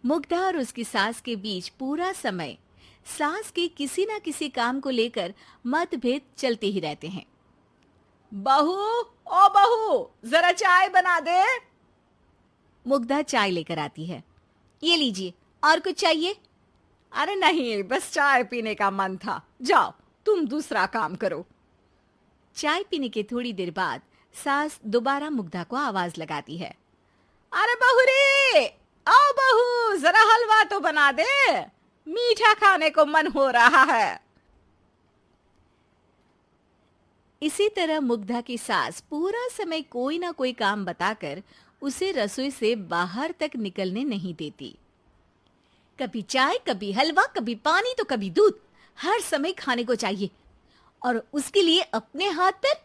मुग्धा और उसकी सास के बीच पूरा समय सास के किसी न किसी काम को लेकर मतभेद चलते ही रहते हैं। बहू, ओ बहू, जरा चाय बना दे। मुग्धा चाय लेकर आती है। ये लीजिए, और कुछ चाहिए? अरे नहीं, बस चाय पीने का मन था। जाओ, तुम दूसरा काम करो। चाय पीने के थोड़ी देर बाद सास दोबारा मुग्धा को आवाज लगाती है। अरे बहू रे, आओ बहू, जरा हलवा तो बना दे, मीठा खाने को मन हो रहा है। इसी तरह मुग्धा की सास पूरा समय कोई ना कोई काम बताकर उसे रसोई से बाहर तक निकलने नहीं देती। कभी चाय, कभी हलवा, कभी पानी तो कभी दूध, हर समय खाने को चाहिए और उसके लिए अपने हाथ पर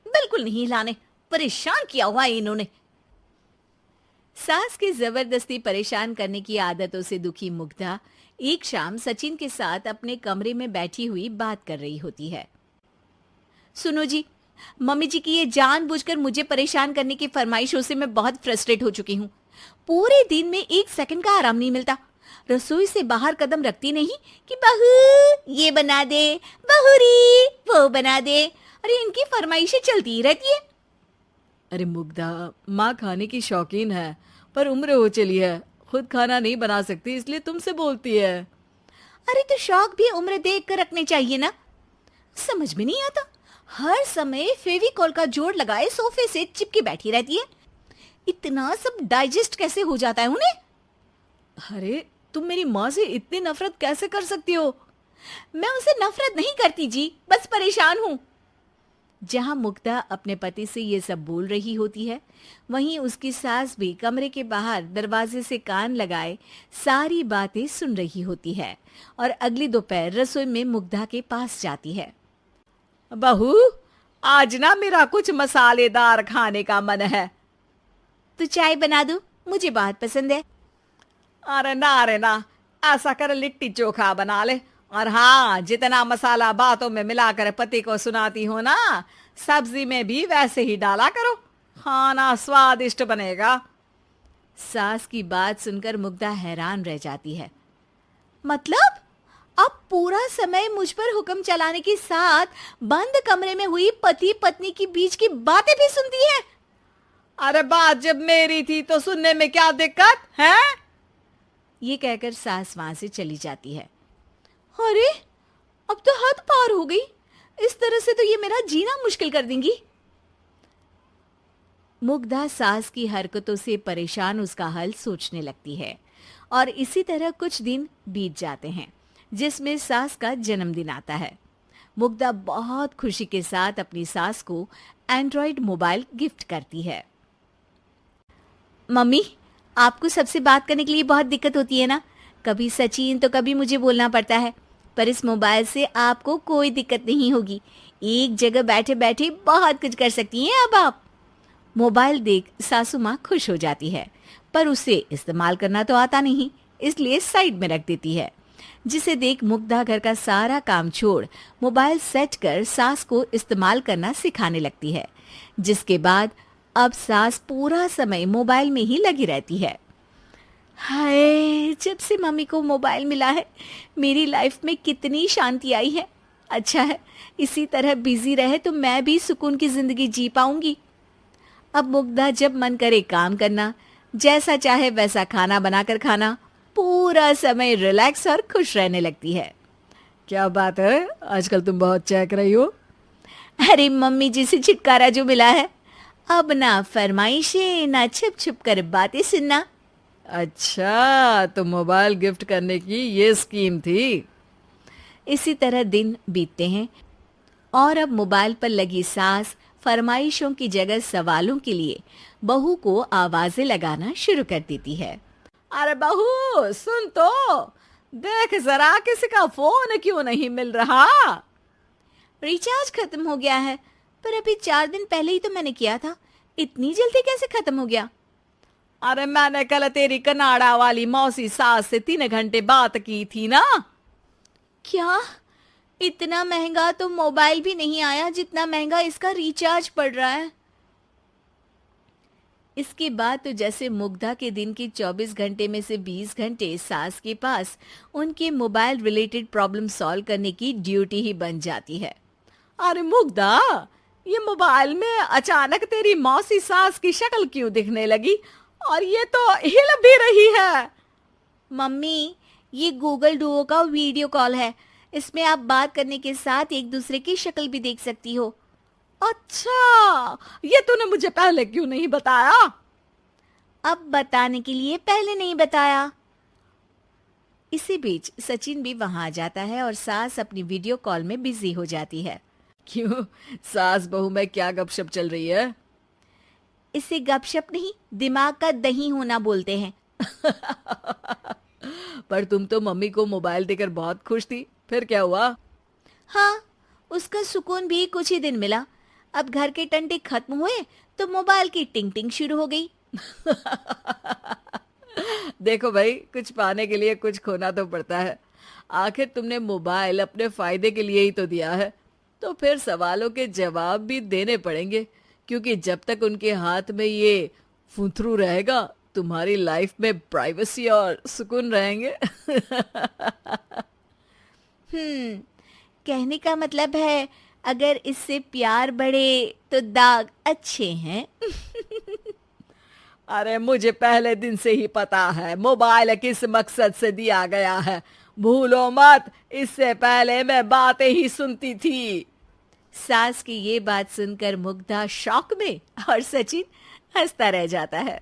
बिल्कुल नहीं हिलाने। परेशान किया हुआ है इन्होंने। सास की जबरदस्ती परेशान करने की आदतों से दुखी मुग्धा एक शाम सचिन के साथ अपने कमरे में बैठी हुई बात कर रही होती है। सुनो जी, मम्मी जी की ये जानबूझकर मुझे परेशान करने की फरमाइशों से मैं बहुत फ्रस्ट्रेट हो चुकी हूँ। पूरे दिन में एक सेकंड का आराम नहीं मिलता। रसोई से बाहर कदम रखती नहीं कि बहू ये बना दे, बहू री वो बना दे। अरे इनकी फरमाइशें चलती ही रहती है। अरे मुग्धा, माँ खाने की शौकीन है, पर उम्र हो चली है, खुद खाना नहीं बना सकती, इसलिए तुमसे बोलती है। अरे तो शौक भी उम्र देख कर रखने चाहिए ना। समझ में नहीं आता, हर समय फेविकॉल का जोड़ लगाए सोफे से चिपके बैठी रहती है। इतना सब डाइजेस्ट कैसे हो जाता है उन्हें? अरे तुम मेरी माँ से इतनी नफरत कैसे कर सकती हो? मैं उनसे नफरत नहीं करती जी, बस परेशान हूँ। जहां मुग्धा अपने पति से ये सब बोल रही होती है, वहीं उसकी सास भी कमरे के बाहर दरवाजे से कान लगाए सारी बातें सुन रही होती है और अगली दोपहर रसोई में मुग्धा के पास जाती है। बहू, आज ना मेरा कुछ मसालेदार खाने का मन है। तो चाय बना दूं? मुझे बहुत पसंद है। अरे ना, ऐसा कर लिट्टी चोखा बना ले। और हाँ, जितना मसाला बातों में मिलाकर पति को सुनाती हो ना, सब्जी में भी वैसे ही डाला करो, खाना स्वादिष्ट बनेगा। सास की बात सुनकर मुग्धा हैरान रह जाती है। मतलब अब पूरा समय मुझ पर हुक्म चलाने के साथ बंद कमरे में हुई पति पत्नी की बीच की बातें भी सुनती है? अरे बात जब मेरी थी तो सुनने में क्या दिक्कत है? ये कहकर सास वहां से चली जाती है। अरे अब तो हद पार हो गई, इस तरह से तो ये मेरा जीना मुश्किल कर देंगी। मुग्धा सास की हरकतों से परेशान उसका हल सोचने लगती है और इसी तरह कुछ दिन बीत जाते हैं, जिसमें सास का जन्मदिन आता है। मुग्धा बहुत खुशी के साथ अपनी सास को एंड्रॉइड मोबाइल गिफ्ट करती है। मम्मी, आपको सबसे बात करने के लिए बहुत दिक्कत होती है ना, कभी सचिन तो कभी मुझे बोलना पड़ता है, पर इस मोबाइल से आपको कोई दिक्कत नहीं होगी। एक जगह बैठे बैठे बहुत कुछ कर सकती हैं अब आप। मोबाइल देख सासू माँ खुश हो जाती है, पर उसे इस्तेमाल करना तो आता नहीं, इसलिए साइड में रख देती है। जिसे देख मुग्धा घर का सारा काम छोड़ मोबाइल सेट कर सास को इस्तेमाल करना सिखाने लगती है, जिसके बाद अब सास पूरा समय मोबाइल में ही लगी रहती है। हाय, जब से मम्मी को मोबाइल मिला है मेरी लाइफ में कितनी शांति आई है। अच्छा है, इसी तरह बिजी रहे तो मैं भी सुकून की जिंदगी जी पाऊंगी। अब मुग्धा जब मन करे काम करना, जैसा चाहे वैसा खाना बनाकर खाना, पूरा समय रिलैक्स और खुश रहने लगती है। क्या बात है, आजकल तुम बहुत चहक रही हो। अरे मम्मी जी से छुटकारा जो मिला है, अब ना फरमाइशें ना छुप छुप कर बातें सुनना। अच्छा, तो मोबाइल गिफ्ट करने की ये स्कीम थी। इसी तरह दिन बीतते हैं और अब मोबाइल पर लगी सास फरमाइशों की जगह सवालों के लिए बहू को आवाजें लगाना शुरू कर देती है। अरे बहू सुन तो, देख जरा किसी का फोन क्यों नहीं मिल रहा? रिचार्ज खत्म हो गया है, पर अभी 4 दिन पहले ही तो मैंने किया था, इतनी जल्दी कैसे खत्म हो गया? अरे मैंने कल तेरी कनाडा वाली मौसी सास से 3 घंटे बात की थी ना। क्या? इतना महंगा तो मोबाइल भी नहीं आया जितना महंगा इसका रिचार्ज पड़ रहा है। इसके बाद तो जैसे मुग्धा के दिन के 24 घंटे में से 20 घंटे सास के पास उनके मोबाइल रिलेटेड प्रॉब्लम सॉल्व करने की ड्यूटी ही बन जाती है। अरे मुग्धा, ये मोबाइल में अचानक तेरी मौसी सास की शक्ल क्यों दिखने लगी? और ये तो हिल भी रही है। मम्मी, ये गूगल डुओ का वीडियो कॉल है। इसमें आप बात करने के साथ एक दूसरे की शक्ल भी देख सकती हो। अच्छा, ये तूने मुझे पहले क्यों नहीं बताया? अब बताने के लिए पहले नहीं बताया। इसी बीच सचिन भी वहां आ जाता है और सास अपनी वीडियो कॉल में बिजी हो जाती है। क्यों, सास बहू में क्या गपशप चल रही है? इसे गपशप नहीं, दिमाग का दही होना बोलते हैं। पर तुम तो मम्मी को मोबाइल देकर बहुत खुश थी, फिर क्या हुआ? हाँ, उसका सुकून भी कुछ ही दिन मिला। अब घर के टंटे खत्म हुए तो मोबाइल की टिंग टिंग शुरू हो गई। देखो भाई, कुछ पाने के लिए कुछ खोना तो पड़ता है। आखिर तुमने मोबाइल अपने फायदे के लिए ही तो दिया है, तो फिर सवालों के जवाब भी देने पड़ेंगे, क्योंकि जब तक उनके हाथ में ये फुंथरू रहेगा, तुम्हारी लाइफ में प्राइवेसी और सुकून रहेंगे। कहने का मतलब है अगर इससे प्यार बढ़े तो दाग अच्छे हैं। अरे मुझे पहले दिन से ही पता है मोबाइल किस मकसद से दिया गया है। भूलो मत, इससे पहले मैं बातें ही सुनती थी। सास की ये बात सुनकर मुग्धा शॉक में और सचिन हंसता रह जाता है।